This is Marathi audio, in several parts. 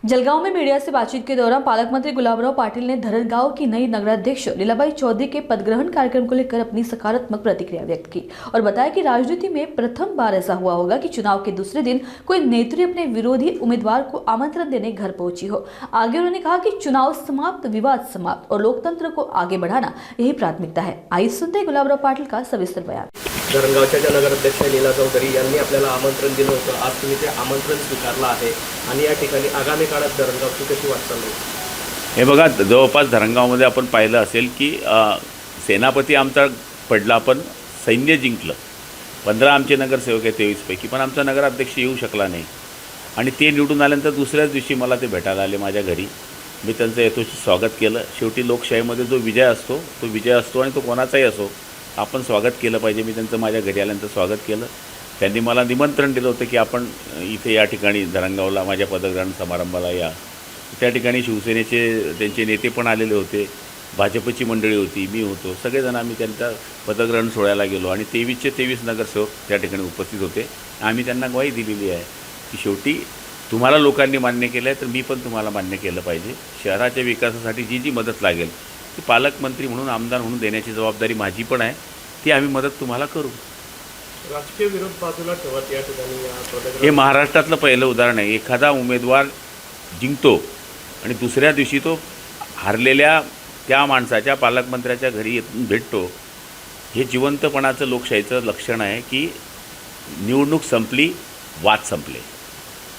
जलगांव में मीडिया से बातचीत के दौरान पालक मंत्री गुलाबराव पाटिल ने धरनगांव की नई नगराध्यक्ष लीलाबाई चौधरी के पदग्रहण कार्यक्रम को लेकर अपनी सकारात्मक प्रतिक्रिया व्यक्त की और बताया कि राजनीति में प्रथम बार ऐसा हुआ होगा कि चुनाव के दूसरे दिन कोई नेत्री अपने विरोधी उम्मीदवार को आमंत्रण देने घर पहुंची हो। आगे उन्होंने कहा कि चुनाव समाप्त, विवाद समाप्त और लोकतंत्र को आगे बढ़ाना यही प्राथमिकता है। आइए सुनते हैं गुलाबराव पाटिल का सविस्तर बयान। धरणगावच्या ज्या नगराध्यक्ष लीला चौधरी यांनी आपल्याला आमंत्रण दिलं होतं, आज तुम्ही ते आमंत्रण स्वीकारलं आहे आणि या ठिकाणी आगामी काळात धरणगावची कशी वाटचाल होईल? हे बघा, जवळपास धरणगावमध्ये आपण पाहिलं असेल की सेनापती आमचा पडला, पण सैन्य जिंकलं। 15 आमचे नगरसेवक आहे 23 पैकी, पण आमचा नगराध्यक्ष येऊ शकला नाही आणि ते निवडून आल्यानंतर दुसऱ्याच दिवशी मला ते भेटायला आले माझ्या घरी। मी त्यांचं यथोचित स्वागत केलं। शेवटी लोकशाहीमध्ये जो विजय असतो तो विजय असतो आणि तो कोणाचाही असो, आपण स्वागत केलं पाहिजे। मी त्यांचं माझ्या घरी आल्यानंतर स्वागत केलं। त्यांनी मला निमंत्रण दिलं होतं की आपण इथे या ठिकाणी धरणगावला माझ्या पदग्रहण समारंभाला या। त्या ठिकाणी शिवसेनेचे त्यांचे नेते पण आलेले होते, भाजपची मंडळी होती, मी होतो, सगळेजण आम्ही त्यांच्या पदग्रहण सोहळ्याला गेलो आणि 23चे 23 नगरसेवक त्या ठिकाणी उपस्थित होते। आम्ही त्यांना ग्वाही दिलेली आहे की शेवटी तुम्हाला लोकांनी मान्य केलं आहे तर मी पण तुम्हाला मान्य केलं पाहिजे। शहराच्या विकासासाठी जी जी मदत लागेल ती पालकमंत्री म्हणून, आमदार म्हणून देण्याची जबाबदारी माझी पण आहे, ती आम्ही मदत तुम्हाला करू। राजकीय विरोध बाजूला ठेवत या ठिकाणी हे महाराष्ट्रातलं पहिलं उदाहरण आहे। एखादा उमेदवार जिंकतो आणि दुसऱ्या दिवशी तो हारलेल्या त्या माणसाच्या पालकमंत्र्याच्या घरी येऊन भेटतो। हे जिवंतपणाचं लोकशाहीचं लक्षण आहे की निवडणूक संपली, वाद संपले,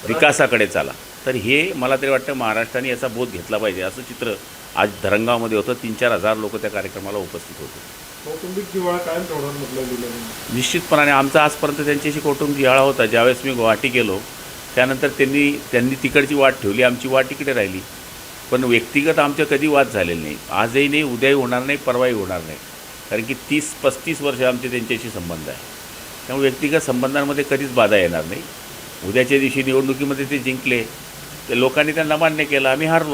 विकासाकडे चाला। तर हे मला तरी वाटतं महाराष्ट्राने याचा बोध घेतला पाहिजे। असं चित्र आज धरणगावमध्ये होतं। 3-4 हजार लोक त्या कार्यक्रमाला उपस्थित होते। कौटुंबिक जिव्हाळा कायम ठेवणार म्हटलं दिलं। निश्चितपणाने आमचा आजपर्यंत त्यांच्याशी कौटुंबिक जिव्हाळा होता। ज्यावेळेस मी गुवाहाटी गेलो त्यानंतर त्यांनी तिकडची वाट ठेवली, आमची वाट इकडे राहिली, पण व्यक्तिगत आमचे कधी वाद झालेले नाही। आजही नाही, उद्याही होणार नाही, परवाही होणार नाही, कारण की 30-35 वर्ष आमचे त्यांच्याशी संबंध आहे। त्यामुळे व्यक्तिगत संबंधांमध्ये कधीच बाधा येणार नाही। उद्याच्या दिवशी निवडणुकीमध्ये ते जिंकले, ते लोकांनी त्यांना मान्य केलं, आम्ही हारलो।